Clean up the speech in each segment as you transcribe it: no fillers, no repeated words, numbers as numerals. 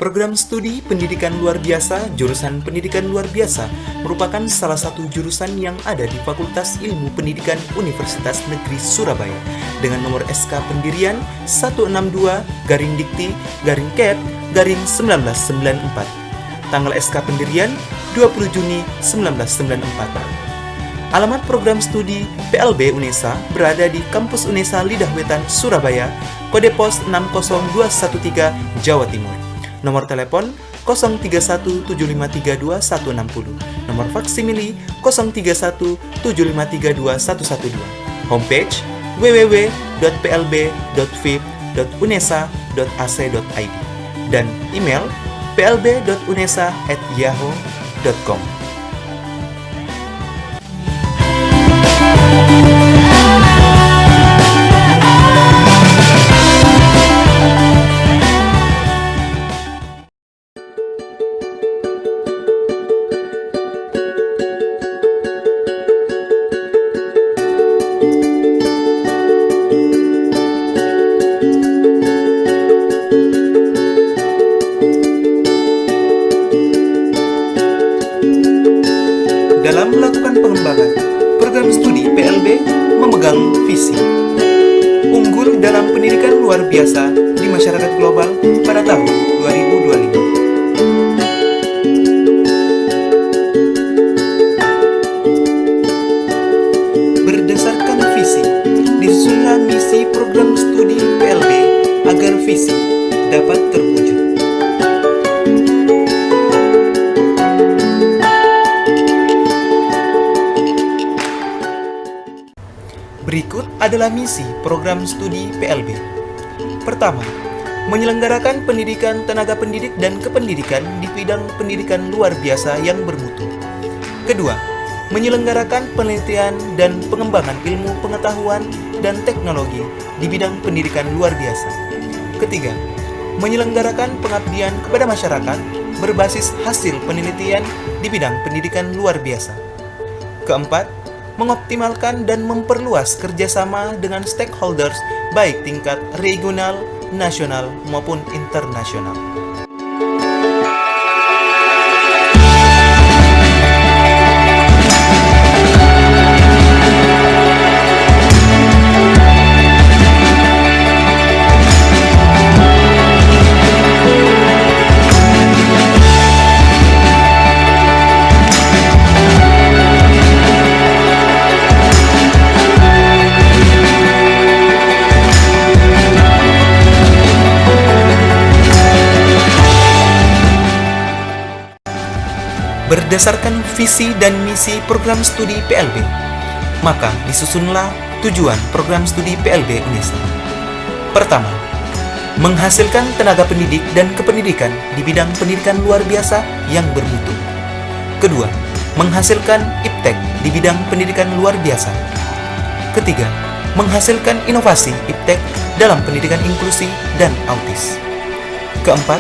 Program studi pendidikan luar biasa jurusan pendidikan luar biasa merupakan salah satu jurusan yang ada di Fakultas Ilmu Pendidikan Universitas Negeri Surabaya dengan nomor SK pendirian 162-Dikti-Ket-1994. Tanggal SK pendirian 20 Juni 1994. Alamat program studi PLB UNESA berada di Kampus UNESA Lidah Wetan, Surabaya, kode pos 60213, Jawa Timur. Nomor telepon 0317532160. Nomor faksimili 0317532112. Homepage www.plb.fib.unesa.ac.id dan email plb.unesa@yahoo.com. Dalam melakukan pengembangan, program studi PLB memegang visi unggul dalam pendidikan luar biasa di masyarakat global pada tahun 2025. Berdasarkan visi, disusunlah misi program studi PLB agar visi dapat terwujud. Berikut adalah misi program studi PLB. Pertama, menyelenggarakan pendidikan tenaga pendidik dan kependidikan di bidang pendidikan luar biasa yang bermutu. Kedua, menyelenggarakan penelitian dan pengembangan ilmu pengetahuan dan teknologi di bidang pendidikan luar biasa. Ketiga, menyelenggarakan pengabdian kepada masyarakat berbasis hasil penelitian di bidang pendidikan luar biasa. Keempat, mengoptimalkan dan memperluas kerjasama dengan stakeholders baik tingkat regional, nasional, maupun internasional. Berdasarkan visi dan misi program studi PLB, maka disusunlah tujuan program studi PLB UNESA. Pertama, menghasilkan tenaga pendidik dan kependidikan di bidang pendidikan luar biasa yang bermutu. Kedua, menghasilkan iptek di bidang pendidikan luar biasa. Ketiga, menghasilkan inovasi iptek dalam pendidikan inklusi dan autis. Keempat,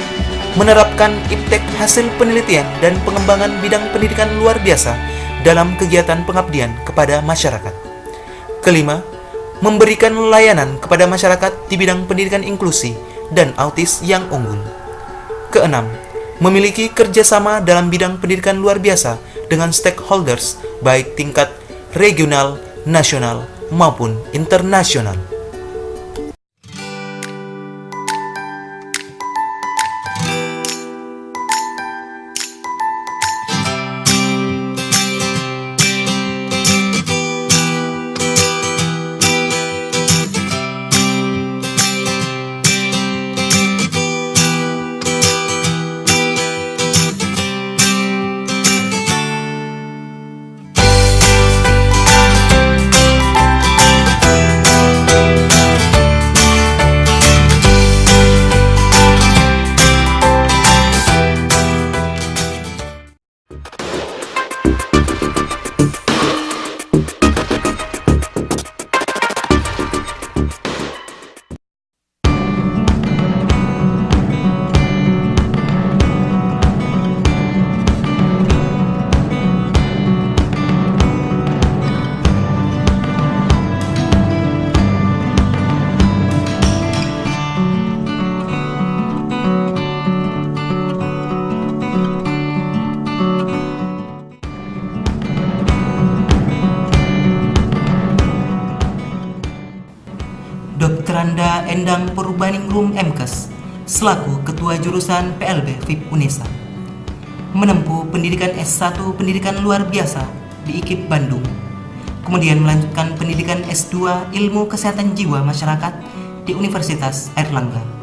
menerapkan iptek hasil penelitian dan pengembangan bidang pendidikan luar biasa dalam kegiatan pengabdian kepada masyarakat. Kelima, memberikan layanan kepada masyarakat di bidang pendidikan inklusi dan autis yang unggul. Keenam, memiliki kerjasama dalam bidang pendidikan luar biasa dengan stakeholders baik tingkat regional, nasional, maupun internasional. Endang Purbaningrum MKes selaku Ketua Jurusan PLB FIP UNESA. Menempuh pendidikan S1 pendidikan luar biasa di IKIP Bandung. Kemudian melanjutkan pendidikan S2 Ilmu Kesehatan Jiwa Masyarakat di Universitas Airlangga.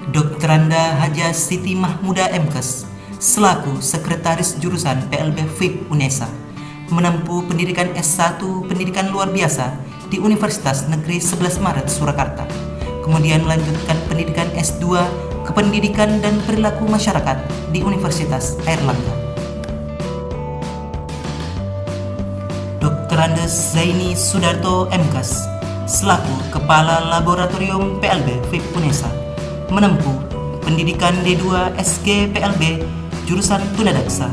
Dr. Anda Haja Siti Mahmuda MKes selaku Sekretaris Jurusan PLB FIP UNESA. Menempuh pendidikan S1 pendidikan luar biasa di Universitas Negeri 11 Maret Surakarta. Kemudian melanjutkan pendidikan S2 Kependidikan dan Perilaku Masyarakat di Universitas Airlangga. Dr. Andes Zaini Sudarto MKes selaku Kepala Laboratorium PLB FIP UNESA menempuh pendidikan D2 SG PLB jurusan Tunadaksa.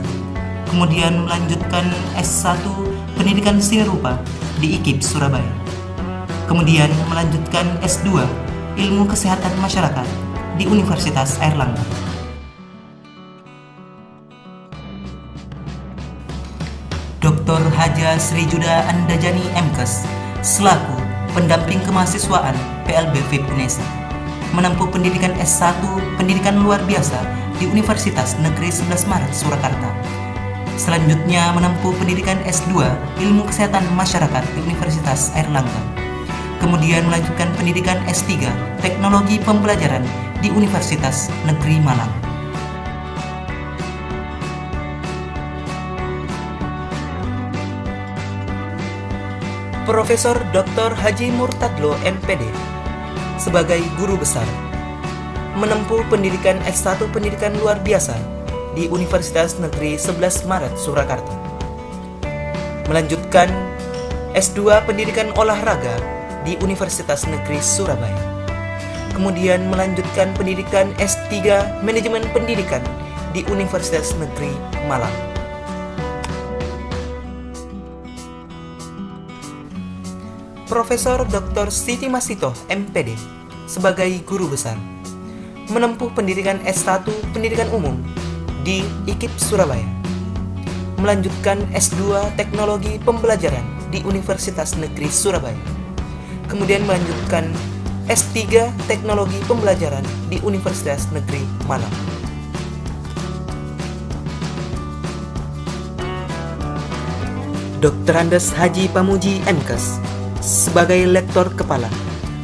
Kemudian melanjutkan S1 Pendidikan Seni Rupa di IKIP Surabaya. Kemudian melanjutkan S2 Ilmu Kesehatan Masyarakat di Universitas Airlangga. Dr. Haja Sri Juda Andajani MKes selaku Pendamping Kemahasiswaan PLB FIP UNESA menempuh pendidikan S1 Pendidikan Luar Biasa di Universitas Negeri 11 Maret Surakarta. Selanjutnya menempuh pendidikan S2 Ilmu Kesehatan Masyarakat di Universitas Airlangga. Kemudian melanjutkan pendidikan S3 Teknologi Pembelajaran di Universitas Negeri Malang. Profesor Dr. Haji Murtadlo MPD sebagai guru besar menempuh pendidikan S1 Pendidikan Luar Biasa di Universitas Negeri 11 Maret Surakarta. Melanjutkan S2 Pendidikan Olahraga di Universitas Negeri Surabaya. Kemudian melanjutkan pendidikan S3 Manajemen Pendidikan di Universitas Negeri Malang. Profesor Dr. Siti Masito MPD sebagai guru besar menempuh pendidikan S1 Pendidikan Umum di IKIP Surabaya. Melanjutkan S2 Teknologi Pembelajaran di Universitas Negeri Surabaya. Kemudian melanjutkan S3 Teknologi Pembelajaran di Universitas Negeri Malang. Dr. Andes Haji Pamuji MKes sebagai Lektor Kepala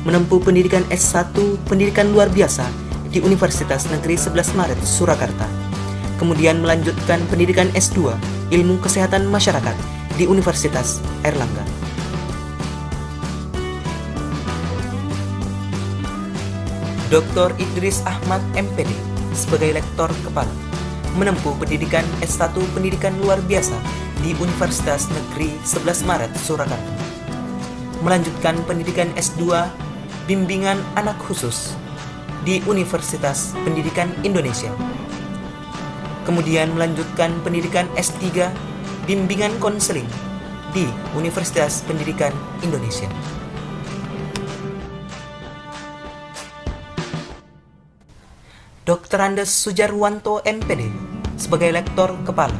menempuh pendidikan S1 Pendidikan Luar Biasa di Universitas Negeri 11 Maret Surakarta. Kemudian melanjutkan pendidikan S2 Ilmu Kesehatan Masyarakat di Universitas Airlangga. Dr. Idris Ahmad MPD sebagai Lektor Kepala menempuh pendidikan S1 Pendidikan Luar Biasa di Universitas Negeri 11 Maret Surakarta. Melanjutkan pendidikan S2 Bimbingan Anak Khusus di Universitas Pendidikan Indonesia. Kemudian melanjutkan pendidikan S3 Bimbingan Konseling di Universitas Pendidikan Indonesia. Dr. Andes Sujarwanto MPD sebagai Lektor Kepala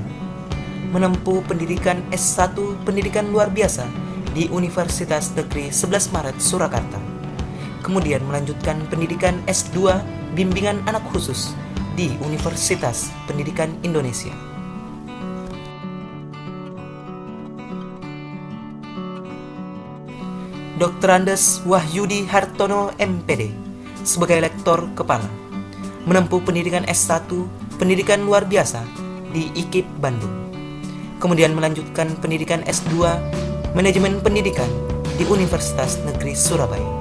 menempuh pendidikan S1 Pendidikan Luar Biasa di Universitas Negeri 11 Maret Surakarta. Kemudian melanjutkan pendidikan S2 Bimbingan Anak Khusus di Universitas Pendidikan Indonesia. Dr. Andes Wahyudi Hartono MPD sebagai Lektor Kepala menempuh pendidikan S1 Pendidikan Luar Biasa di IKIP Bandung. Kemudian melanjutkan pendidikan S2 Manajemen Pendidikan di Universitas Negeri Surabaya.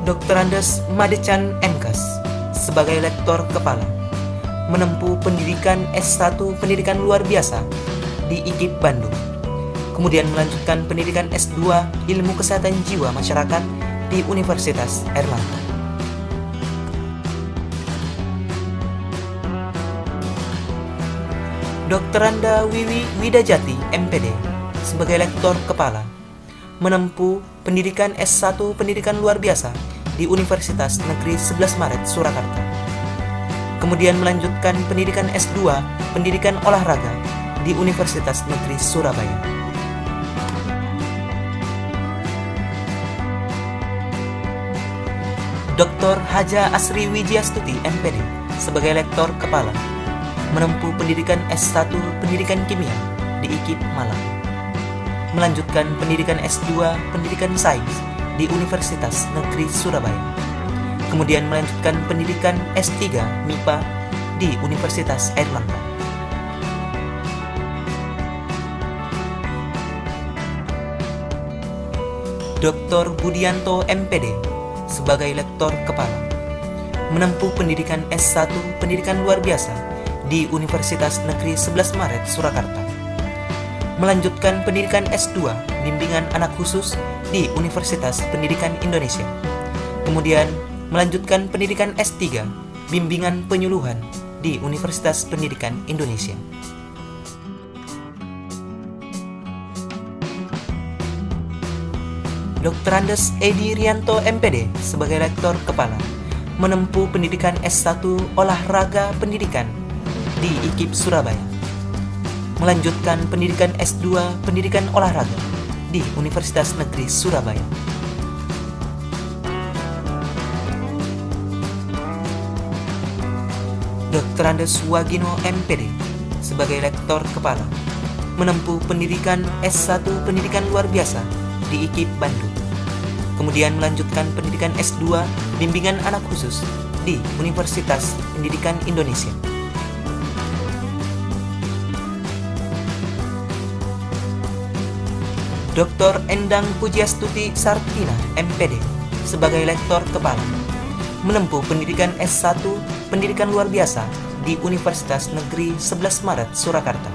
Dr. Andes Madechan MKes sebagai Lektor Kepala menempuh pendidikan S1 Pendidikan Luar Biasa di IKIP Bandung. Kemudian melanjutkan pendidikan S2 Ilmu Kesehatan Jiwa Masyarakat di Universitas Airlangga. Dr. Anda Wiwi Widajati MPD sebagai Lektor Kepala menempuh pendidikan S1 Pendidikan Luar Biasa di Universitas Negeri 11 Maret Surakarta. Kemudian melanjutkan pendidikan S2 Pendidikan Olahraga di Universitas Negeri Surabaya. Dr. Haja Asri Wijiastuti, MPD, sebagai Lektor Kepala, menempuh pendidikan S1 Pendidikan Kimia di IKIP Malang. Melanjutkan pendidikan S2 Pendidikan Sains di Universitas Negeri Surabaya. Kemudian melanjutkan pendidikan S3 MIPA di Universitas Airlangga. Dr. Budianto, MPD, sebagai Lektor Kepala, menempuh pendidikan S1 Pendidikan Luar Biasa di Universitas Negeri 11 Maret, Surakarta. Melanjutkan pendidikan S2 Bimbingan Anak Khusus di Universitas Pendidikan Indonesia. Kemudian melanjutkan pendidikan S3 Bimbingan Penyuluhan di Universitas Pendidikan Indonesia. Dr. Andes Edi Rianto, MPD, sebagai Rektor Kepala, menempuh pendidikan S1 Olahraga Pendidikan di IKIP Surabaya. Melanjutkan pendidikan S2 Pendidikan Olahraga di Universitas Negeri Surabaya. Dr. Andes Wagino, MPD, sebagai Rektor Kepala, menempuh pendidikan S1 Pendidikan Luar Biasa di IKIP Bandung. Kemudian melanjutkan pendidikan S2 Bimbingan Anak Khusus di Universitas Pendidikan Indonesia. Dr. Endang Pujiastuti Sartina, MPD, sebagai Lektor Kepala, menempuh pendidikan S1 Pendidikan Luar Biasa di Universitas Negeri 11 Maret, Surakarta.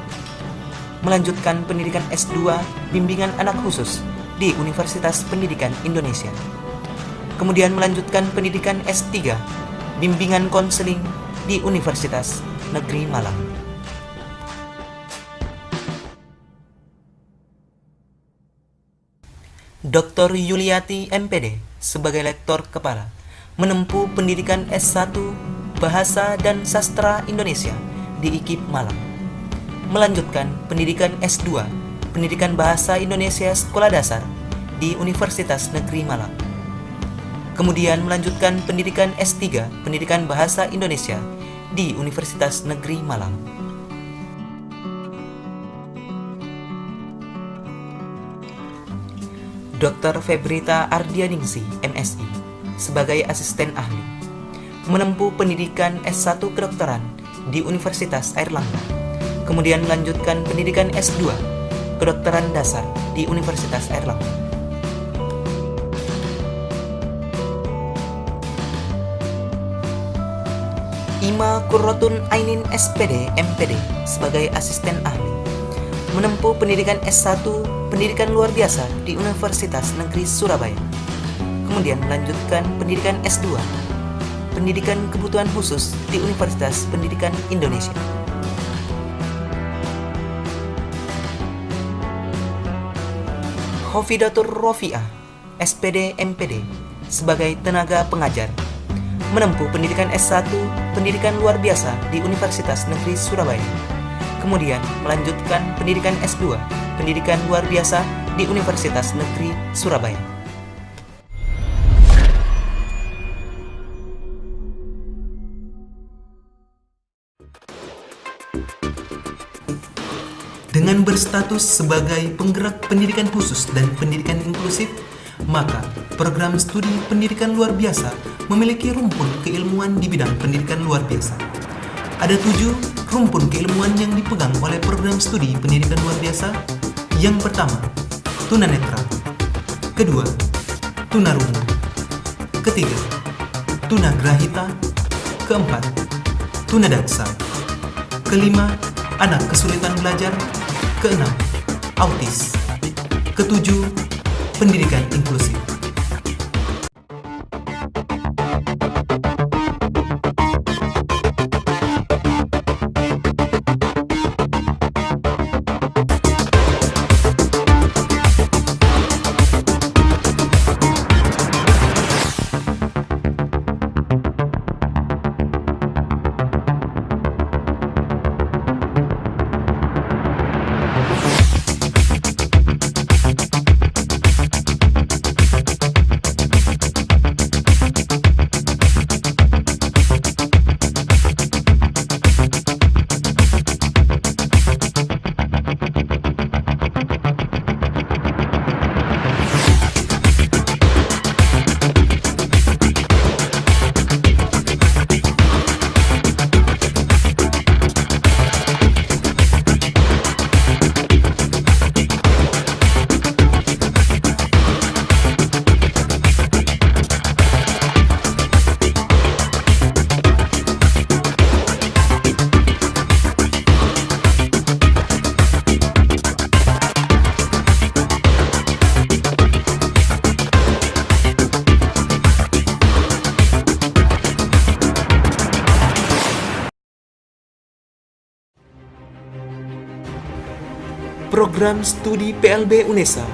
Melanjutkan pendidikan S2 Bimbingan Anak Khusus di Universitas Pendidikan Indonesia. Kemudian melanjutkan pendidikan S3 Bimbingan Konseling di Universitas Negeri Malang. Dr. Yuliati, MPD, sebagai Lektor Kepala, menempuh pendidikan S1 Bahasa dan Sastra Indonesia di IKIP Malang. Melanjutkan pendidikan S2 Pendidikan Bahasa Indonesia Sekolah Dasar di Universitas Negeri Malang. Kemudian melanjutkan pendidikan S3 Pendidikan Bahasa Indonesia di Universitas Negeri Malang. Dr. Febrita Ardianingsi, MSI, sebagai Asisten Ahli, menempuh pendidikan S1 Kedokteran di Universitas Airlangga. Kemudian melanjutkan pendidikan S2 Kedokteran Dasar di Universitas Airlangga. Ima Kurrotun Ainin, SPD, MPD, sebagai Asisten Ahli, menempuh pendidikan S1 Pendidikan Luar Biasa di Universitas Negeri Surabaya. Kemudian melanjutkan pendidikan S2 Pendidikan Kebutuhan Khusus di Universitas Pendidikan Indonesia. Hofidatur Rofiah, SPD, MPD, sebagai Tenaga Pengajar, menempuh pendidikan S1 Pendidikan Luar Biasa di Universitas Negeri Surabaya. Kemudian melanjutkan pendidikan S2 Pendidikan Luar Biasa di Universitas Negeri Surabaya. Dengan berstatus sebagai penggerak pendidikan khusus dan pendidikan inklusif, maka program studi pendidikan luar biasa memiliki rumpun keilmuan di bidang pendidikan luar biasa. Ada 7 rumpun keilmuan yang dipegang oleh program studi pendidikan luar biasa. Yang pertama, tunanetra. Kedua, tunarungu. Ketiga, tunagrahita. Keempat, tunadaksa. Kelima, anak kesulitan belajar. Keenam, autis. Ketujuh, pendidikan inklusif. program studi PLB UNESA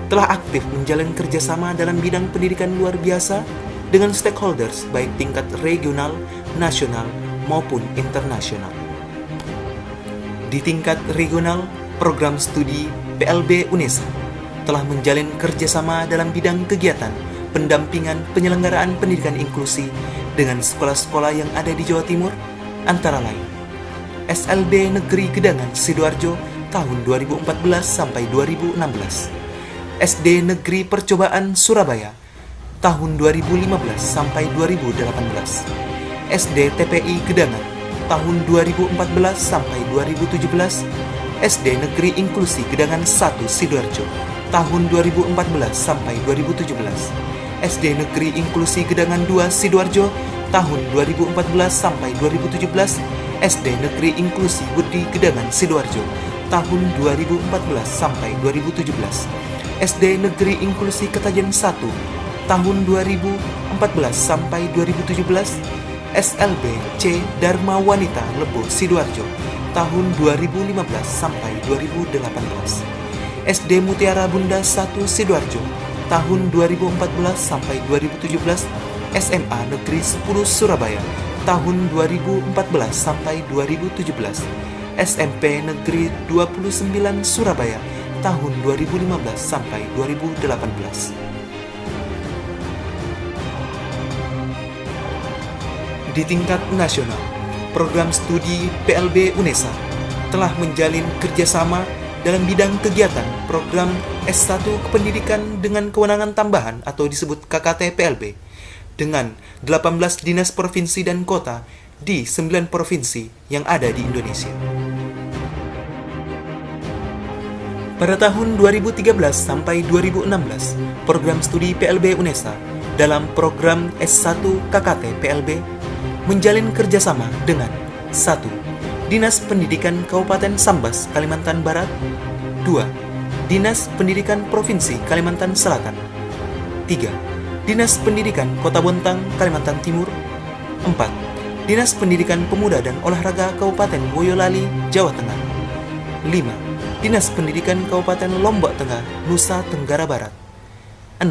telah aktif menjalin kerjasama dalam bidang pendidikan luar biasa dengan stakeholders baik tingkat regional, nasional, maupun internasional. Di tingkat regional, program studi PLB UNESA telah menjalin kerjasama dalam bidang kegiatan pendampingan penyelenggaraan pendidikan inklusi dengan sekolah-sekolah yang ada di Jawa Timur, antara lain SLB Negeri Gedangan Sidoarjo tahun 2014 sampai 2016, SD Negeri Percobaan Surabaya tahun 2015 sampai 2018, SD TPI Gedangan tahun 2014 sampai 2017, SD Negeri Inklusi Gedangan 1 Sidoarjo tahun 2014 sampai 2017, SD Negeri Inklusi Gedangan 2 Sidoarjo tahun 2014 sampai 2017, SD Negeri Inklusi Budi Gedangan Sidoarjo tahun 2014 sampai 2017, SD Negeri Inklusi Ketajan 1 tahun 2014 sampai 2017, SLB C Dharma Wanita Lebo Sidoarjo tahun 2015 sampai 2018, SD Mutiara Bunda 1 Sidoarjo tahun 2014 sampai 2017, SMA Negeri 10 Surabaya tahun 2014 sampai 2017, SMP Negeri 29 Surabaya tahun 2015 sampai 2018. Di tingkat nasional, program studi PLB UNESA telah menjalin kerjasama dalam bidang kegiatan program S1 Kependidikan dengan Kewenangan Tambahan atau disebut KKT PLB dengan 18 dinas provinsi dan kota di 9 provinsi yang ada di Indonesia. Pada tahun 2013 sampai 2016, program studi PLB UNESA dalam program S1 KKT PLB menjalin kerjasama dengan 1. Dinas Pendidikan Kabupaten Sambas, Kalimantan Barat. 2. Dinas Pendidikan Provinsi Kalimantan Selatan. 3. Dinas Pendidikan Kota Bontang, Kalimantan Timur. 4. Dinas Pendidikan Pemuda dan Olahraga Kabupaten Boyolali, Jawa Tengah. 5. Dinas Pendidikan Kabupaten Lombok Tengah, Nusa Tenggara Barat. 6.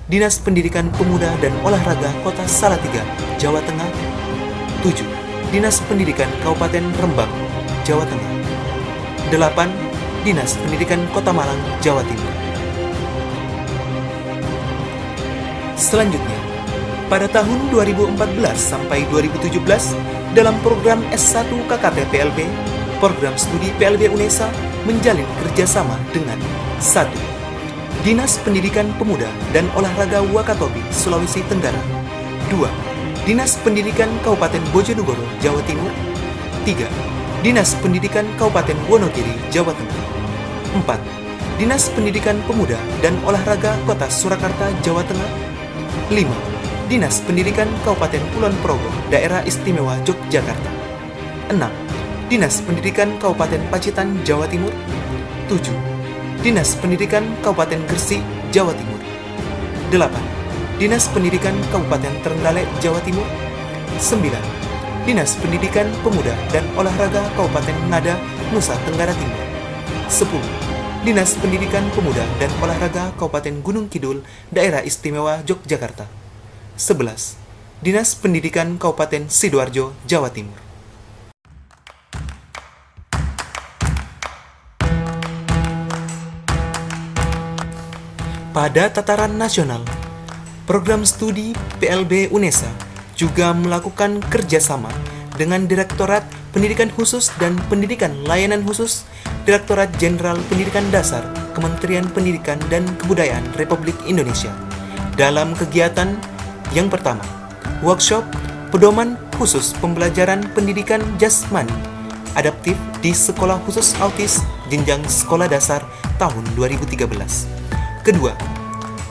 Dinas Pendidikan Pemuda dan Olahraga Kota Salatiga, Jawa Tengah. 7. Dinas Pendidikan Kabupaten Rembang, Jawa Tengah. 8. Dinas Pendidikan Kota Malang, Jawa Timur. Selanjutnya, pada tahun 2014 sampai 2017 dalam program S1 KKT PLB, program studi PLB UNESA menjalin kerjasama dengan 1. Dinas Pendidikan Pemuda dan Olahraga Wakatobi, Sulawesi Tenggara. 2. Dinas Pendidikan Kabupaten Bojonegoro, Jawa Timur. 3. Dinas Pendidikan Kabupaten Wonogiri, Jawa Tengah. 4. Dinas Pendidikan Pemuda dan Olahraga Kota Surakarta, Jawa Tengah. 5. Dinas Pendidikan Kabupaten Kulon Progo, Daerah Istimewa Yogyakarta. 6. Dinas Pendidikan Kabupaten Pacitan, Jawa Timur. 7. Dinas Pendidikan Kabupaten Gresik, Jawa Timur. 8. Dinas Pendidikan Kabupaten Trenggalek, Jawa Timur. 9. Dinas Pendidikan Pemuda dan Olahraga Kabupaten Ngada, Nusa Tenggara Timur. 10. Dinas Pendidikan Pemuda dan Olahraga Kabupaten Gunung Kidul, Daerah Istimewa Yogyakarta. 11. Dinas Pendidikan Kabupaten Sidoarjo, Jawa Timur. Pada tataran nasional, program studi PLB UNESA juga melakukan kerjasama dengan Direktorat Pendidikan Khusus dan Pendidikan Layanan Khusus, Direktorat Jenderal Pendidikan Dasar, Kementerian Pendidikan dan Kebudayaan Republik Indonesia dalam kegiatan yang pertama, workshop Pedoman Khusus Pembelajaran Pendidikan Jasmani Adaptif di Sekolah Khusus Autis Jenjang Sekolah Dasar tahun 2013. Kedua,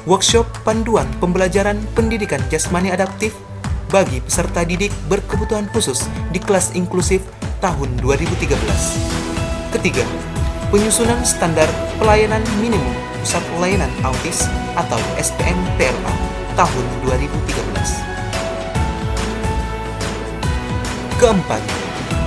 workshop Panduan Pembelajaran Pendidikan Jasmani Adaptif bagi peserta didik berkebutuhan khusus di kelas inklusif tahun 2013. Ketiga, penyusunan standar pelayanan minimum Pusat Layanan Autis atau SPM PLA tahun 2013. Keempat,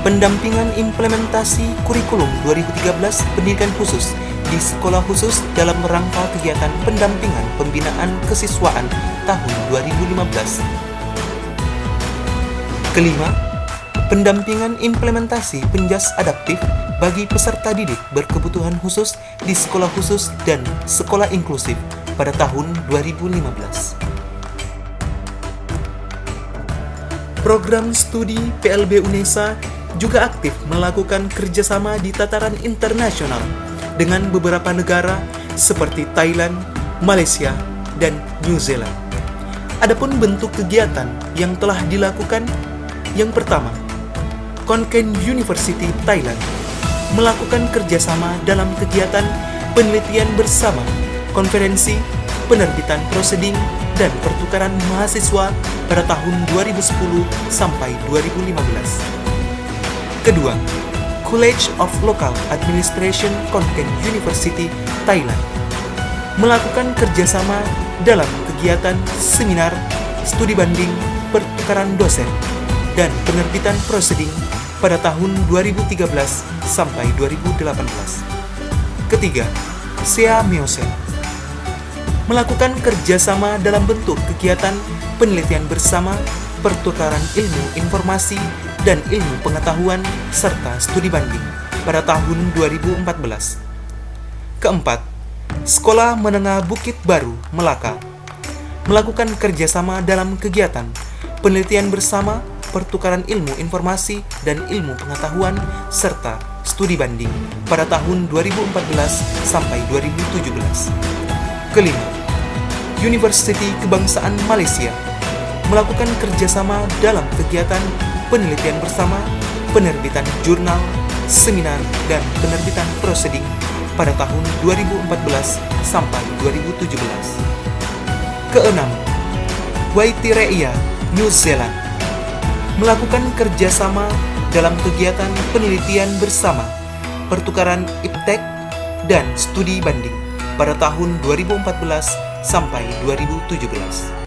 pendampingan implementasi kurikulum 2013 pendidikan khusus di sekolah khusus dalam rangka kegiatan pendampingan pembinaan kesiswaan tahun 2015. Kelima, pendampingan implementasi penjas adaptif bagi peserta didik berkebutuhan khusus di sekolah khusus dan sekolah inklusif pada tahun 2015. Program studi PLB UNESA juga aktif melakukan kerjasama di tataran internasional dengan beberapa negara seperti Thailand, Malaysia, dan New Zealand. Adapun bentuk kegiatan yang telah dilakukan, yang pertama, Konken University Thailand melakukan kerjasama dalam kegiatan penelitian bersama, konferensi, penerbitan proseding, dan pertukaran mahasiswa pada tahun 2010 sampai 2015. Kedua, College of Local Administration Konken University Thailand melakukan kerjasama dalam kegiatan seminar, studi banding, pertukaran dosen, dan penerbitan proseding pada tahun 2013 sampai 2018. Ketiga, SEA Miosen melakukan kerjasama dalam bentuk kegiatan penelitian bersama, pertukaran ilmu informasi dan ilmu pengetahuan, serta studi banding pada tahun 2014. Keempat, Sekolah Menengah Bukit Baru, Melaka melakukan kerjasama dalam kegiatan penelitian bersama, pertukaran ilmu informasi dan ilmu pengetahuan, serta studi banding pada tahun 2014 sampai 2017. Kelima, Universiti Kebangsaan Malaysia melakukan kerjasama dalam kegiatan penelitian bersama, penerbitan jurnal, seminar, dan penerbitan proseding pada tahun 2014 sampai 2017. Keenam, Waitireia, New Zealand melakukan kerjasama dalam kegiatan penelitian bersama, pertukaran iptek, dan studi banding pada tahun 2014 sampai 2017.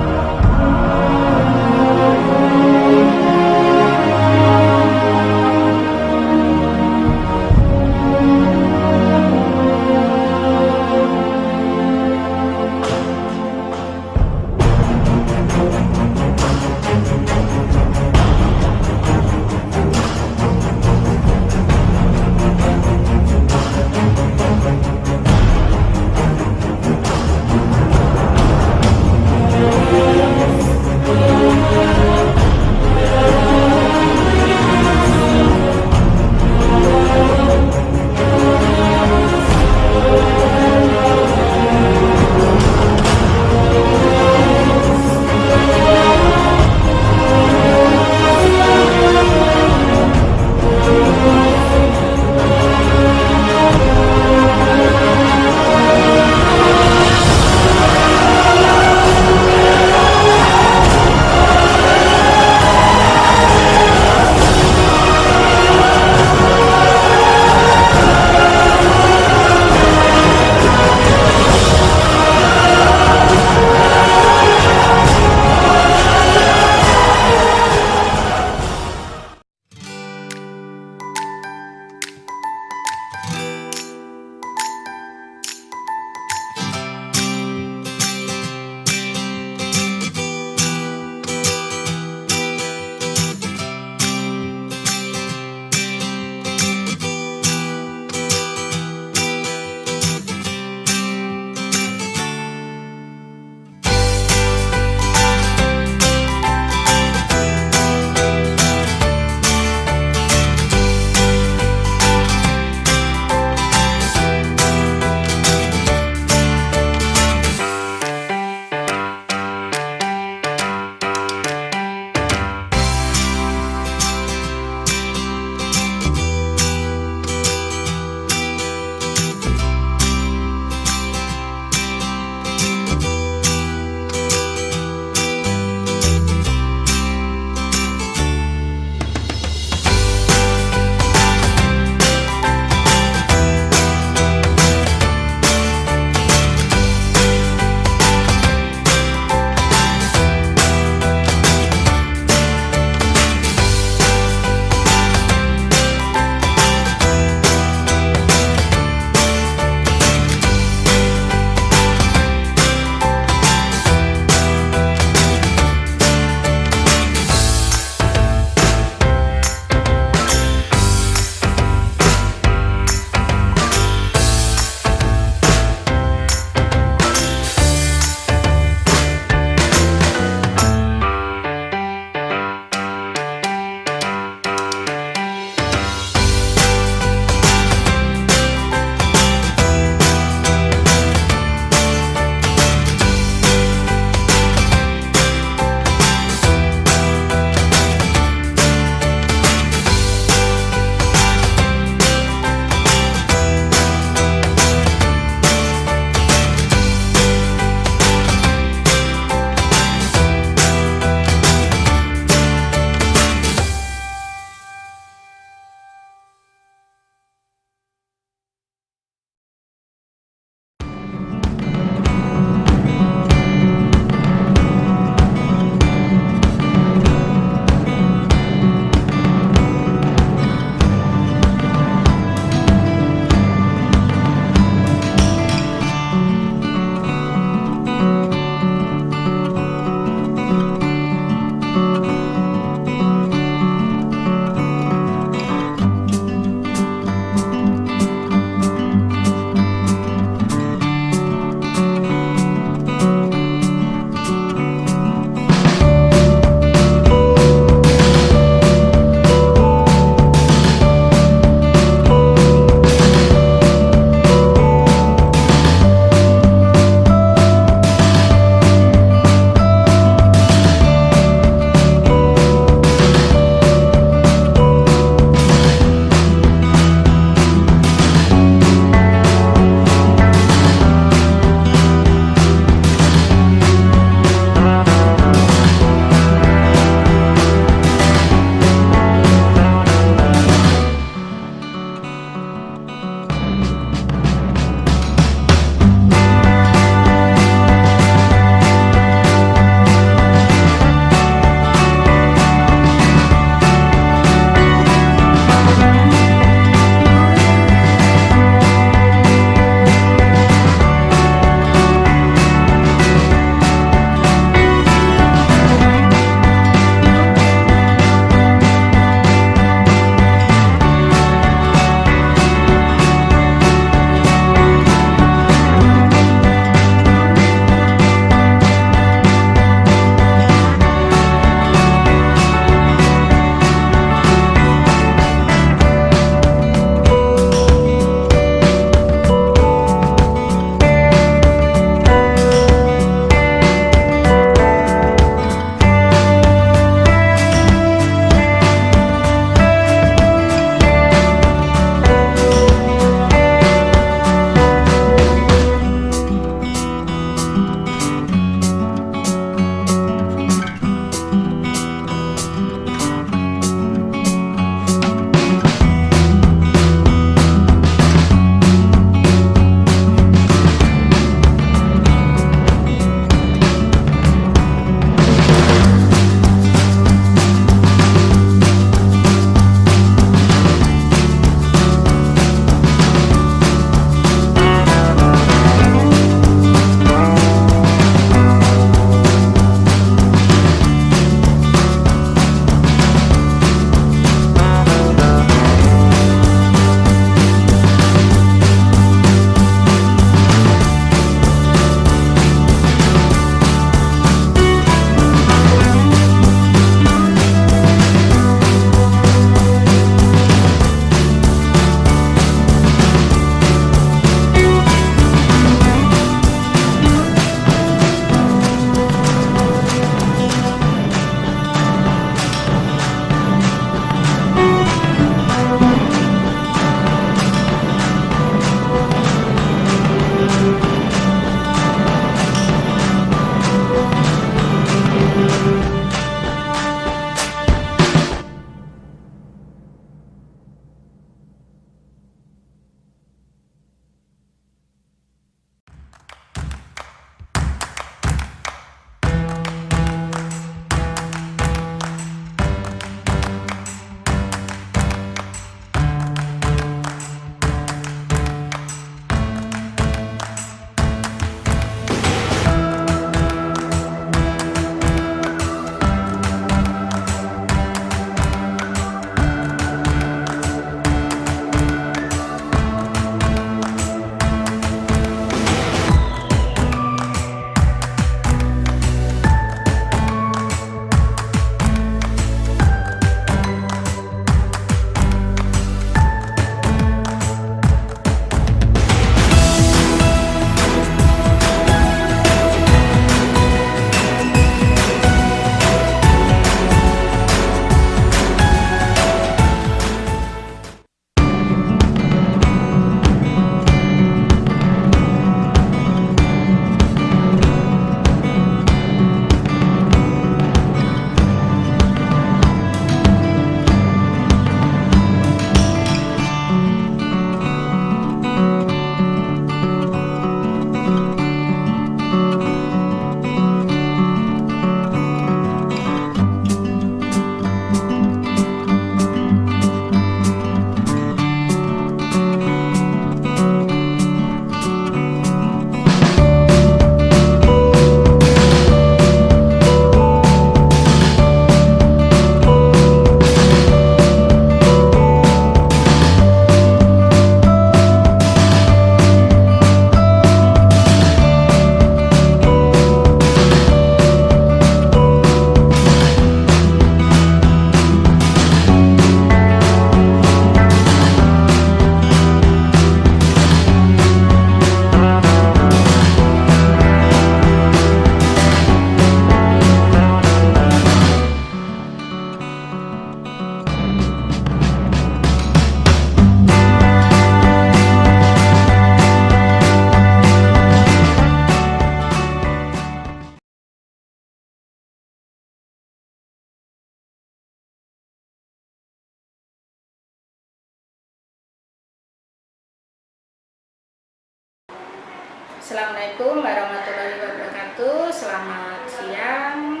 Assalamualaikum warahmatullahi wabarakatuh. Selamat siang.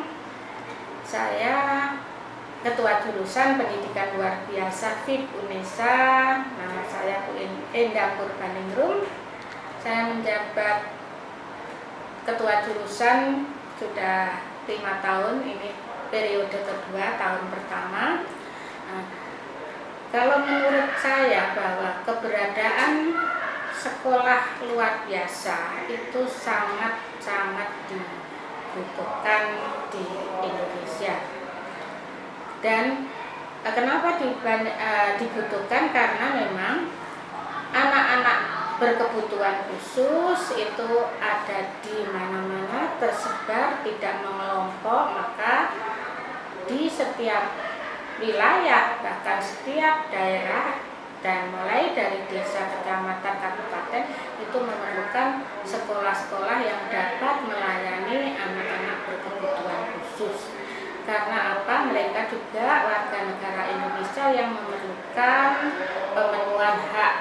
Saya Ketua Jurusan Pendidikan Luar Biasa FIP UNESA. Nama saya Bu Endang Purbaningrum. Saya menjabat Ketua Jurusan sudah 5 tahun. Ini periode kedua, tahun pertama. Nah, kalau menurut saya bahwa keberadaan sekolah luar biasa itu sangat-sangat dibutuhkan di Indonesia. Dan kenapa dibutuhkan? Karena memang anak-anak berkebutuhan khusus itu ada di mana-mana, tersebar, tidak mengelompok, maka di setiap wilayah, bahkan setiap daerah, dan mulai dari desa, kecamatan, kabupaten itu memerlukan sekolah-sekolah yang dapat melayani anak-anak berkebutuhan khusus. Karena apa? Mereka juga warga negara Indonesia yang memerlukan pemenuhan hak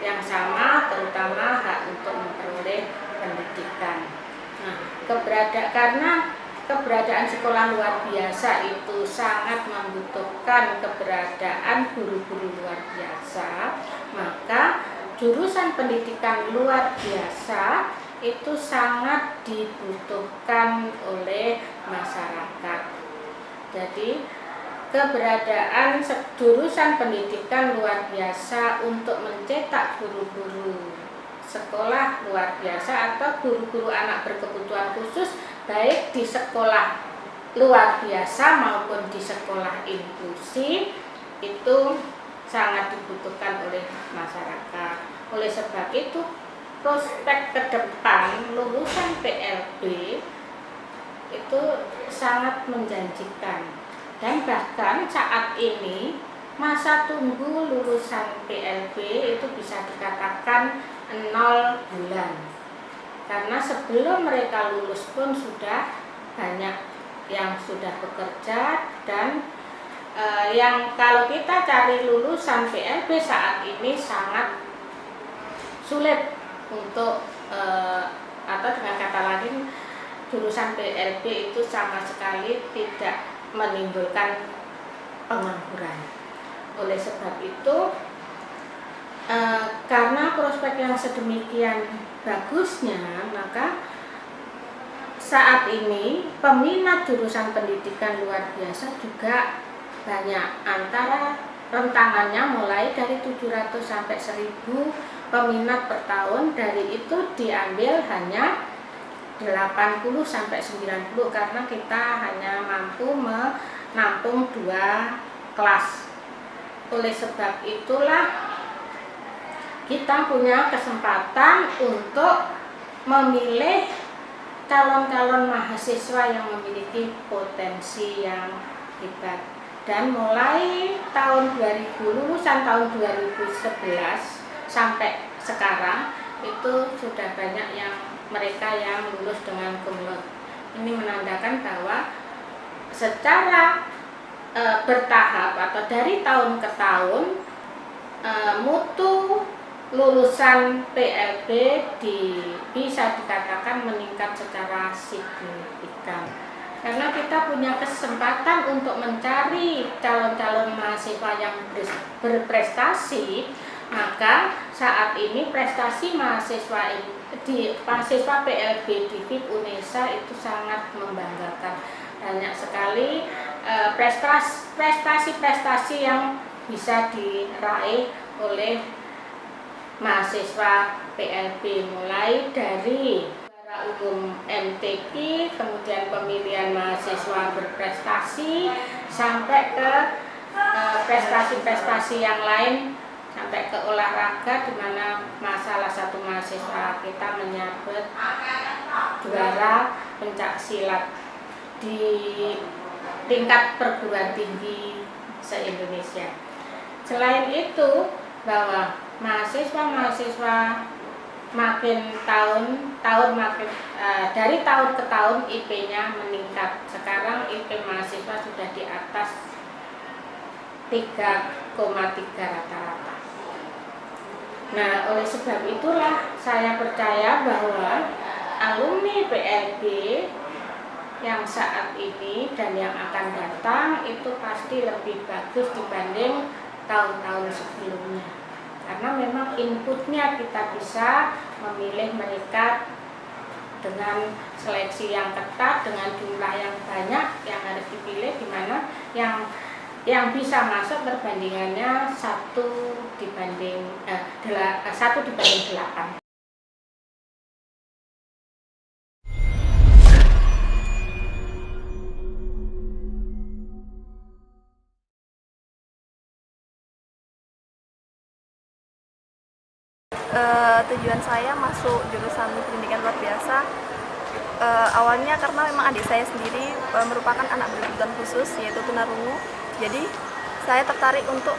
yang sama, terutama hak untuk memperoleh pendidikan. Nah, karena keberadaan sekolah luar biasa itu sangat membutuhkan keberadaan guru-guru luar biasa, maka jurusan pendidikan luar biasa itu sangat dibutuhkan oleh masyarakat. Jadi keberadaan jurusan pendidikan luar biasa untuk mencetak guru-guru sekolah luar biasa atau guru-guru anak berkebutuhan khusus, baik di sekolah luar biasa maupun di sekolah inklusi, itu sangat dibutuhkan oleh masyarakat. Oleh sebab itu, prospek ke depan lulusan PLB itu sangat menjanjikan. Dan bahkan saat ini masa tunggu lulusan PLB itu bisa dikatakan 0 bulan. Karena sebelum mereka lulus pun sudah banyak yang sudah bekerja, dan yang kalau kita cari lulusan PLB saat ini sangat sulit untuk atau dengan kata lain, jurusan PLB itu sama sekali tidak menimbulkan pengangguran. Oleh sebab itu, karena prospek yang sedemikian bagusnya, maka saat ini peminat jurusan pendidikan luar biasa juga banyak. Antara rentangannya mulai dari 700 sampai 1000 peminat per tahun. Dari itu diambil hanya 80 sampai 90 karena kita hanya mampu menampung 2 kelas. Oleh sebab itulah kita punya kesempatan untuk memilih calon-calon mahasiswa yang memiliki potensi yang hebat. Dan mulai tahun 2000, lulusan tahun 2011 sampai sekarang itu sudah banyak yang mereka yang lulus dengan cum laude. Ini menandakan bahwa secara bertahap atau dari tahun ke tahun mutu lulusan PLB bisa dikatakan meningkat secara signifikan. Karena kita punya kesempatan untuk mencari calon-calon mahasiswa yang berprestasi, maka saat ini prestasi mahasiswa PLB di FIP UNESA itu sangat membanggakan. Banyak sekali prestasi-prestasi yang bisa diraih oleh mahasiswa PLB, mulai dari juara umum MTQ, kemudian pemilihan mahasiswa berprestasi, sampai ke prestasi-prestasi yang lain, sampai ke olahraga, di mana salah satu mahasiswa kita menyabet juara pencak silat di tingkat perguruan tinggi se-Indonesia. Selain itu, bahwa mahasiswa makin dari tahun ke tahun IP-nya meningkat. Sekarang IP mahasiswa sudah di atas 3,3 rata-rata. Nah, oleh sebab itulah saya percaya bahwa alumni PLB yang saat ini dan yang akan datang itu pasti lebih bagus dibanding tahun-tahun sebelumnya. Karena memang inputnya kita bisa memilih mereka dengan seleksi yang ketat, dengan jumlah yang banyak yang harus dipilih, di mana yang bisa masuk perbandingannya 1:8. Tujuan saya masuk jurusan pendidikan luar biasa awalnya karena memang adik saya sendiri merupakan anak berkebutuhan khusus, yaitu tunarungu. Jadi saya tertarik untuk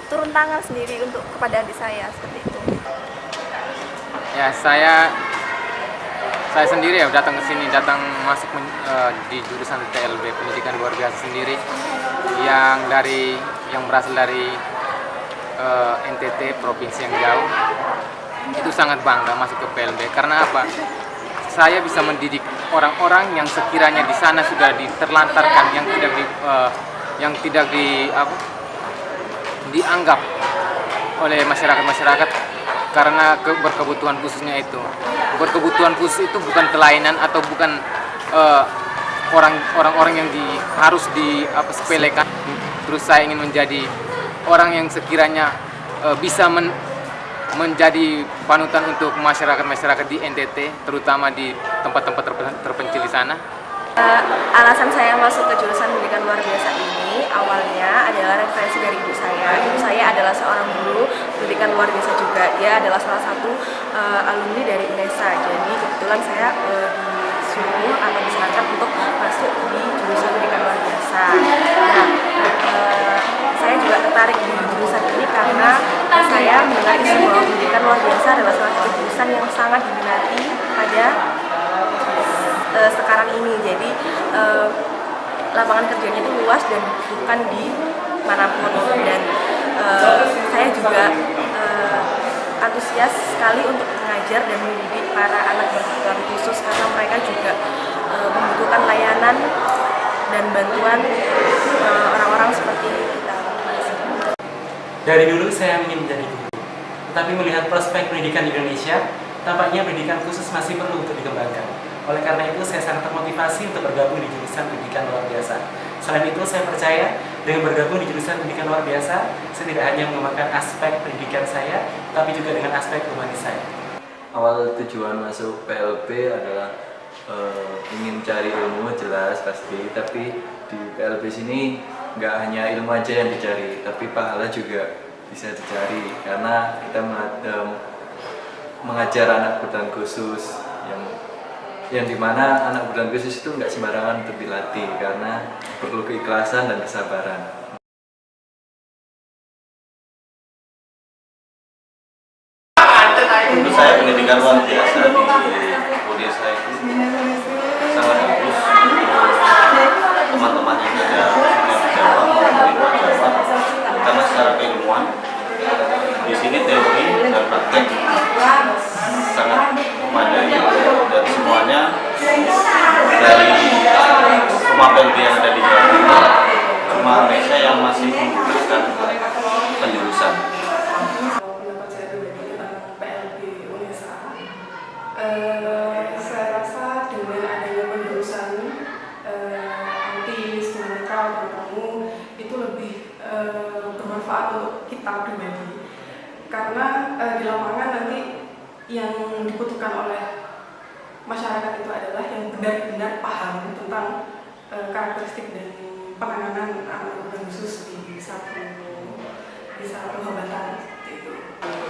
turun tangan sendiri untuk kepada adik saya seperti itu. Ya, saya sendiri ya datang ke sini, masuk di jurusan PLB pendidikan luar biasa sendiri yang berasal dari NTT, provinsi yang jauh. Itu sangat bangga masuk ke PLB karena apa? Saya bisa mendidik orang-orang yang sekiranya di sana sudah diterlantarkan, yang tidak dianggap oleh masyarakat karena berkebutuhan khususnya itu. Berkebutuhan khusus itu bukan kelainan atau bukan orang-orang yang harus sepelekan. Terus saya ingin menjadi orang yang sekiranya bisa menjadi panutan untuk masyarakat di NTT, terutama di tempat-tempat terpencil di sana. Alasan saya masuk ke jurusan pendidikan luar biasa ini awalnya adalah referensi dari ibu saya. Ibu saya adalah seorang guru pendidikan luar biasa juga. Dia adalah salah satu alumni dari UNESA. Jadi kebetulan saya disuruh atau disarankan untuk masuk di jurusan pendidikan luar biasa. Nah, saya juga tertarik di jurusan ini karena saya mendengar isu bahwa pendidikan luar biasa adalah salah satu jurusan yang sangat diminati pada sekarang ini. Jadi lapangan kerjanya itu luas dan bukan di manapun, dan saya juga antusias sekali untuk mengajar dan mendidik para anak berkebutuhan khusus karena mereka juga membutuhkan layanan dan bantuan orang-orang seperti kita. Dari dulu saya ingin menjadi guru, tetapi melihat prospek pendidikan di Indonesia, tampaknya pendidikan khusus masih perlu untuk dikembangkan. Oleh karena itu, saya sangat termotivasi untuk bergabung di jurusan pendidikan luar biasa. Selain itu, saya percaya dengan bergabung di jurusan pendidikan luar biasa, saya tidak hanya mengembangkan aspek pendidikan saya, tapi juga dengan aspek humanis saya. Awal tujuan masuk PLB adalah ingin cari ilmu, jelas pasti, tapi di PLB sini nggak hanya ilmu aja yang dicari, tapi pahala juga bisa dicari karena kita mengajar anak berkebutuhan khusus yang dimana anak berkebutuhan khusus itu nggak sembarangan untuk dilatih karena perlu keikhlasan dan kesabaran. Untuk saya pendidikan luar biasa di Indonesia itu sangat bagus untuk teman-teman yang ada di Jawa maupun di luar Jawa, karena secara keilmuan di sini teori dan praktek sangat memadai dan semuanya dari semua PLB yang ada di Jawa Timur, cuma Indonesia yang masih menggunakan penjurusan. Saya rasa dengan adanya penjurusan autis, tunanetra, tunarungu itu lebih bermanfaat untuk kita pribadi karena di lapangan nanti yang dibutuhkan oleh masyarakat itu adalah yang benar-benar paham tentang karakteristik dan penanganan anak berkebutuhan khusus di satu hambatan seperti itu.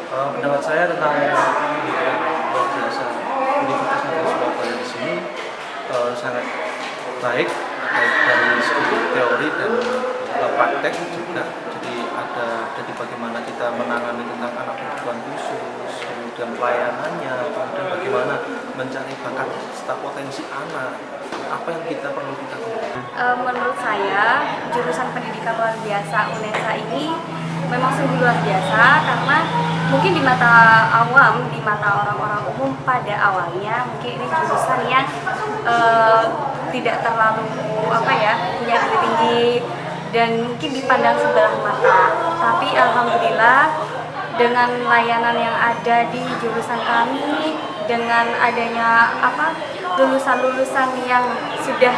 Pendapat saya tentang pendidikan luar biasa Universitas Negeri Surabaya di sini sangat baik dari segi teori dan praktek juga. Jadi bagaimana kita menangani tentang anak berkebutuhan khusus, kemudian pelayanannya, kemudian bagaimana mencari bakat serta potensi anak. apa yang perlu kita kembangkan? Menurut saya, jurusan pendidikan luar biasa UNESA ini memang sungguh luar biasa karena mungkin di mata awam, di mata orang-orang umum pada awalnya mungkin ini jurusan yang tidak terlalu punya nilai tinggi dan mungkin dipandang sebelah mata. Tapi alhamdulillah dengan layanan yang ada di jurusan kami, dengan adanya lulusan-lulusan yang sudah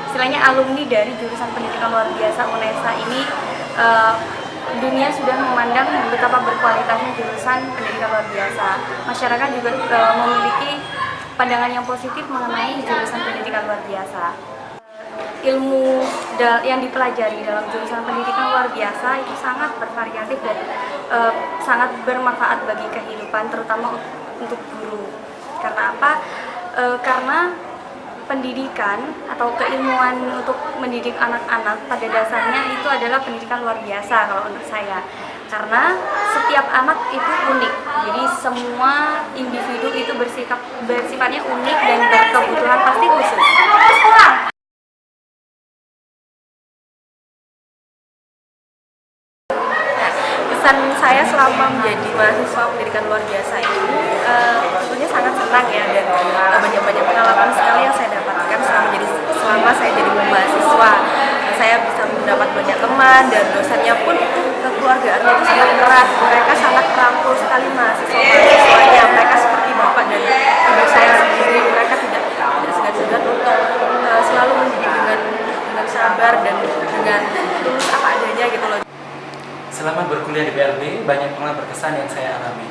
istilahnya alumni dari jurusan pendidikan luar biasa UNESA ini, dunia sudah memandang betapa berkualitasnya jurusan pendidikan luar biasa. Masyarakat juga memiliki pandangan yang positif mengenai jurusan pendidikan luar biasa. Ilmu yang dipelajari dalam jurusan pendidikan luar biasa itu sangat bervariatif dan sangat bermanfaat bagi kehidupan, terutama untuk guru. Karena apa? Karena pendidikan atau keilmuan untuk mendidik anak-anak pada dasarnya itu adalah pendidikan luar biasa kalau menurut saya. Karena setiap anak itu unik, jadi semua individu itu bersifatnya unik dan berkebutuhan pasti khusus. Kesan saya selama menjadi mahasiswa pendidikan luar biasa ini tentunya sangat senang ya, dan banyak-banyak pengalaman sekali yang saya dapatkan selama saya jadi mahasiswa. Saya bisa mendapat banyak teman dan dosennya pun kekeluargaannya itu sangat erat. Mereka sangat merangkul sekali mahasiswanya. Mereka seperti bapak dan ibu saya sendiri. Mereka tidak segan-segan untuk selalu mendidik dengan sabar dan dengan tulus apa adanya gitu loh. Selama berkuliah di PLB, banyak pengalaman berkesan yang saya alami.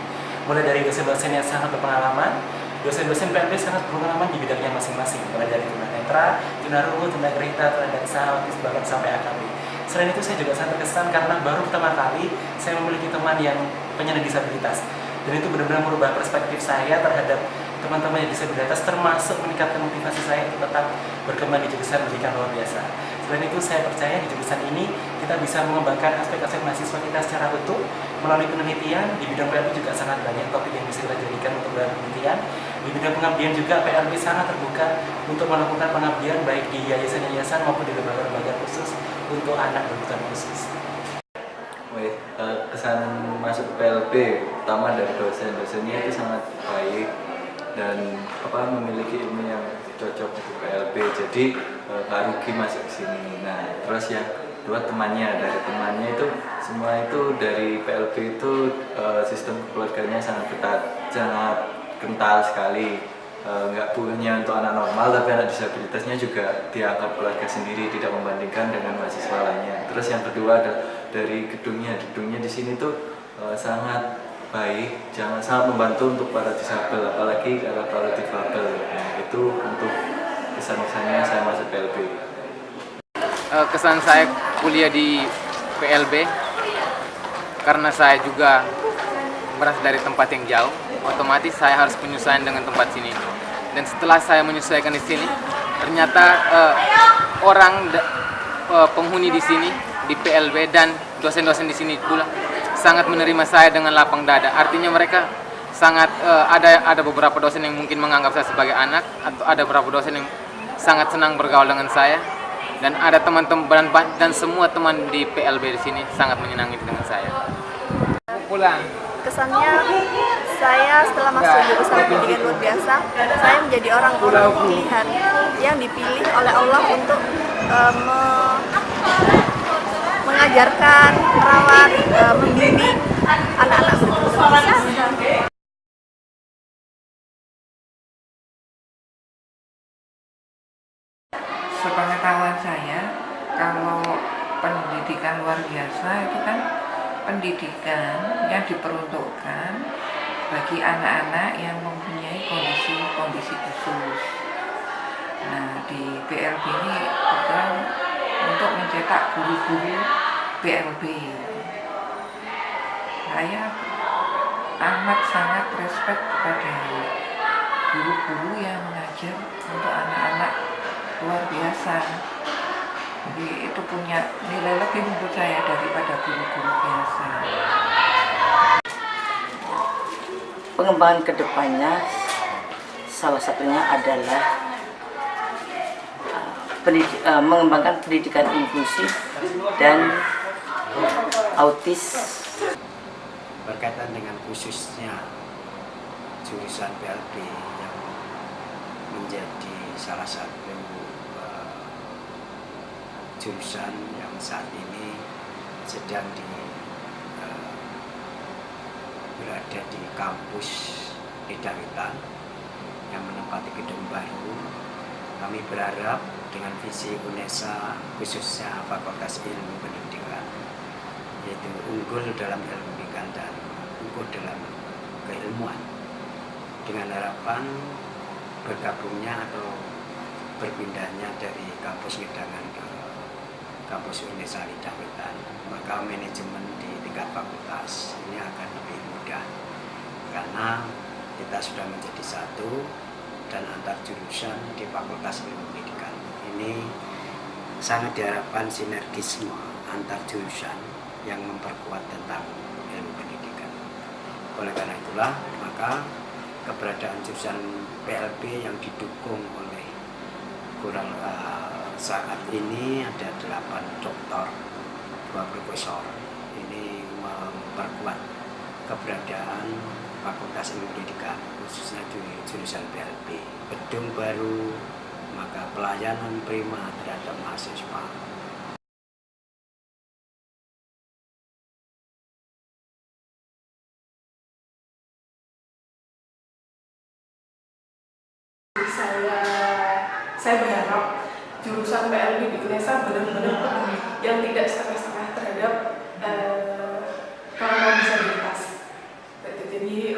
Mulai dari dosen-dosen yang sangat berpengalaman, dosen-dosen PLB sangat berpengalaman di bidangnya masing-masing, mulai dari tunanetra, tunarungu, tunagrahita, tunadaksa, autis, bahkan sampai AKB. Selain itu saya juga sangat terkesan karena baru pertama kali saya memiliki teman yang penyandang disabilitas. Dan itu benar-benar merubah perspektif saya terhadap teman-teman yang disabilitas, termasuk meningkatkan motivasi saya untuk tetap berkembang di jurusan pendidikan luar biasa. Selain itu saya percaya di jurusan ini kita bisa mengembangkan aspek-aspek mahasiswa kita secara utuh melalui penelitian. Di bidang PLB juga sangat banyak topik yang bisa kita jadikan untuk penelitian. Di bidang pengabdian juga PLB sangat terbuka untuk melakukan pengabdian baik di yayasan-yayasan maupun di lembaga-lembaga khusus untuk anak berkebutuhan khusus. Kesan masuk PLB pertama dari dosennya itu sangat baik dan memiliki ilmu yang cocok untuk PLB, jadi gak rugi masuk ke sini. Nah, terus yang kedua dari temannya itu semua itu dari PLB itu sistem keluarganya sangat ketat, sangat kental sekali. Nggak hanya untuk anak normal, tapi anak disabilitasnya juga dianggap keluarga sendiri, tidak membandingkan dengan mahasiswa lainnya. Terus yang kedua ada dari gedungnya di sini tuh sangat baik, sangat membantu untuk para disabel, apalagi para difabel. Nah, itu untuk kesan-kesannya saya masuk PLB. Kesan saya kuliah di PLB karena saya juga berasal dari tempat yang jauh, otomatis saya harus penyesuaian dengan tempat sini. Dan setelah saya menyesuaikan di sini, ternyata penghuni di sini di PLB dan dosen-dosen di sini pula sangat menerima saya dengan lapang dada. Artinya mereka sangat ada beberapa dosen yang mungkin menganggap saya sebagai anak, atau ada beberapa dosen yang sangat senang bergaul dengan saya, dan ada teman-teman dan semua teman di PLB di sini sangat menyenangi dengan saya. Kesannya saya setelah masuk jurusan pendidikan luar biasa, saya menjadi orang pilihan yang dipilih oleh Allah untuk mengajarkan, merawat, membimbing anak-anak berkebutuhan khusus. Sepengetahuan saya, kalau pendidikan luar biasa itu kan pendidikan yang diperuntukkan bagi anak-anak yang mempunyai kondisi khusus. Nah, di PLB ini program untuk mencetak guru-guru PLB. Saya amat sangat respect kepada guru-guru yang mengajar untuk anak-anak luar biasa. Jadi itu punya nilai lebih menurut saya daripada guru-guru biasa. Pengembangan kedepannya salah satunya adalah mengembangkan pendidikan inklusif dan autis. Berkaitan dengan khususnya jurusan PLB yang menjadi salah satu jurusan yang saat ini sedang berada di kampus Nidawitan yang menempati gedung baru. Kami berharap dengan visi UNESA khususnya Fakultas Ilmu Pendidikan, yaitu unggul dalam ilmu pendidikan dan unggul dalam keilmuan, dengan harapan bergabungnya atau berpindahnya dari kampus Ngidangan ke kampus UNESA Nidawitan, maka manajemen di tingkat fakultas ini akan lebih mudah karena kita sudah menjadi satu dan antar jurusan di Fakultas Ilmu Pendidikan ini sangat diharapkan sinergisme antar jurusan yang memperkuat tentang ilmu pendidikan. Oleh karena itulah maka keberadaan jurusan PLB yang didukung oleh kurang saat ini ada 8 doktor, 2 profesor. Ini memperkuat keberadaan Fakultas Ilmu Pendidikan khususnya di jurusan PLB. Gedung baru, maka pelayanan prima terhadap mahasiswa. Saya berharap jurusan PLB di UNESA benar-benar yang tidak setengah-setengah terhadap kaum disabilitas. Jadi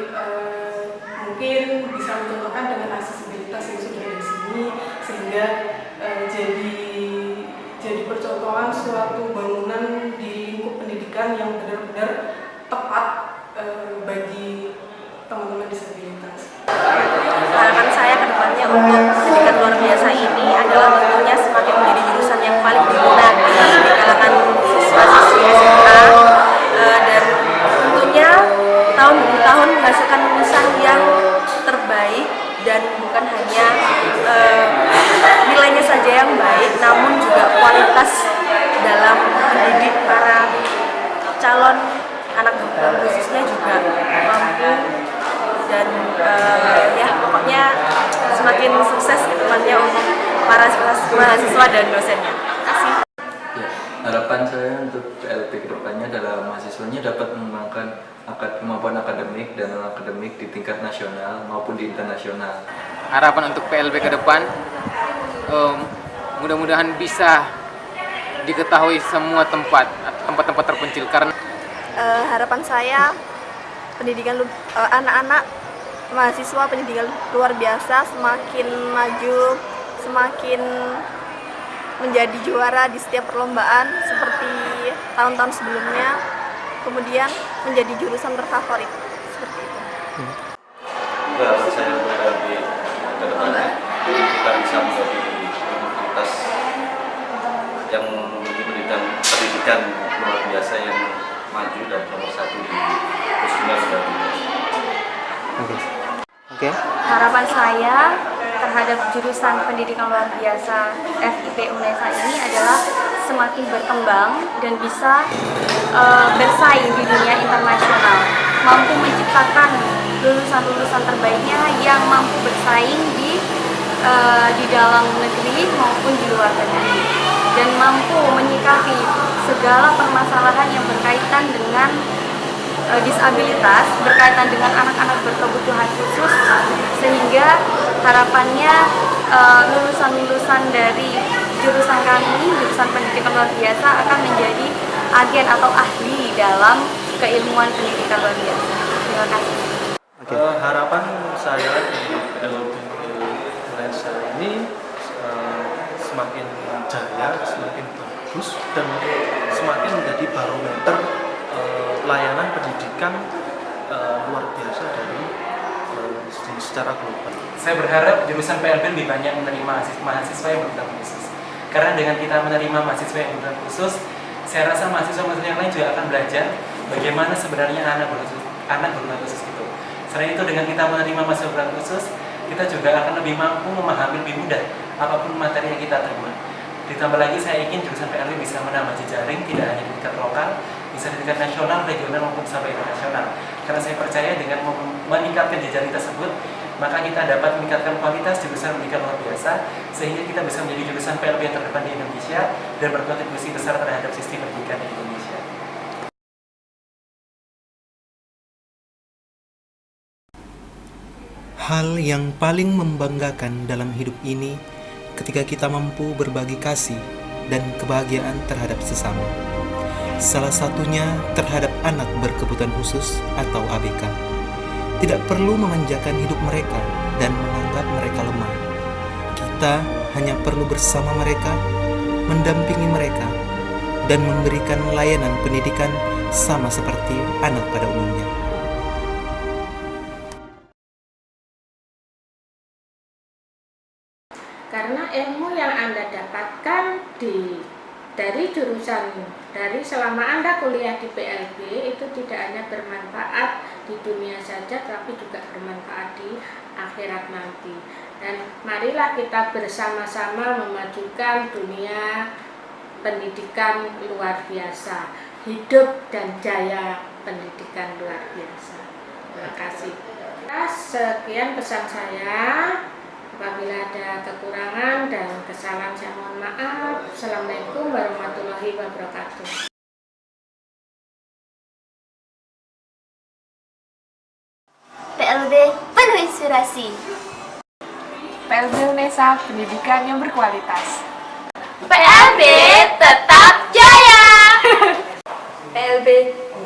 mungkin bisa mencontohkan dengan aksesibilitas yang sudah ada di sini sehingga jadi percontohan suatu bangunan di lingkup pendidikan yang benar-benar tepat bagi teman-teman disabilitas. Harapan saya ke depannya untuk pendidikan luar biasa ini adalah tentunya semakin menjadi jurusan yang paling diminati di kalangan siswa-siswi SMA dan tentunya tahun demi tahun menghasilkan lulusan yang terbaik dan bukan hanya nilainya saja yang baik, namun juga kualitas dalam mendidik para calon anak bangsa khususnya juga mampu dan ya pokoknya semakin sukses ke depannya untuk para mahasiswa dan dosennya. Terima kasih. Ya, harapan saya untuk PLB kedepannya adalah mahasiswanya dapat mengembangkan kemampuan akademik dan non-akademik di tingkat nasional maupun di internasional. Harapan untuk PLB ke depan mudah-mudahan bisa diketahui semua tempat-tempat terpencil karena Harapan saya pendidikan anak-anak mahasiswa pendidikan luar biasa semakin maju, semakin menjadi juara di setiap perlombaan seperti tahun-tahun sebelumnya, kemudian menjadi jurusan terfavorit seperti itu. Harapan saya untuk PLB ke depannya kita bisa menjadi universitas yang memiliki pendidikan luar biasa yang maju dan nomor 1 di khususnya di Oke. Harapan saya terhadap jurusan pendidikan luar biasa FIP UNESA ini adalah semakin berkembang dan bisa bersaing di dunia internasional, mampu menciptakan lulusan-lulusan terbaiknya yang mampu bersaing di dalam negeri maupun di luar negeri dan mampu menyikapi segala permasalahan yang berkaitan dengan disabilitas, berkaitan dengan anak-anak berkebutuhan khusus, sehingga harapannya lulusan-lulusan dari jurusan kami, jurusan pendidikan luar biasa akan menjadi agen atau ahli dalam keilmuan pendidikan luar biasa. Terima kasih. Harapan saya di UNESA ini semakin jaya, semakin bagus dan semakin menjadi barometer layanan pendidikan luar biasa dari secara global. Saya berharap jurusan PLB lebih banyak menerima mahasiswa yang berkebutuhan khusus. Karena dengan kita menerima mahasiswa yang berkebutuhan khusus, saya rasa mahasiswa-mahasiswa yang lain juga akan belajar bagaimana sebenarnya anak berkebutuhan khusus itu. Selain itu, dengan kita menerima mahasiswa berkebutuhan khusus, kita juga akan lebih mampu memahami lebih mudah apapun materi yang kita terima. Ditambah lagi saya ingin jurusan PLB bisa menambah jejaring tidak hanya di tingkat lokal, bisa di tingkat nasional, regional maupun sampai internasional. Karena saya percaya dengan meningkatkan jejaring tersebut, maka kita dapat meningkatkan kualitas jurusan pendidikan luar biasa, sehingga kita bisa menjadi jurusan PLB yang terdepan di Indonesia dan berkontribusi besar terhadap sistem pendidikan di Indonesia. Hal yang paling membanggakan dalam hidup ini ketika kita mampu berbagi kasih dan kebahagiaan terhadap sesama. Salah satunya terhadap anak berkebutuhan khusus atau ABK. Tidak perlu memanjakan hidup mereka dan menganggap mereka lemah. Kita hanya perlu bersama mereka, mendampingi mereka, dan memberikan layanan pendidikan sama seperti anak pada umumnya. Karena ilmu yang Anda dapatkan dari jurusan, dari selama Anda kuliah di PLB itu tidak hanya bermanfaat di dunia saja, tapi juga bermanfaat di akhirat nanti. Dan marilah kita bersama-sama memajukan dunia pendidikan luar biasa, hidup dan jaya pendidikan luar biasa. Terima kasih. Sekian pesan saya. Apabila ada kekurangan dan kesalahan saya mohon maaf. Assalamualaikum warahmatullahi wabarakatuh. PLB penuh inspirasi. PLB UNESA pendidikan yang berkualitas. PLB tetap jaya. PLB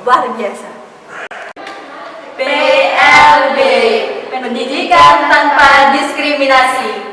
luar biasa. PLB pendidikan tanpa diskriminasi.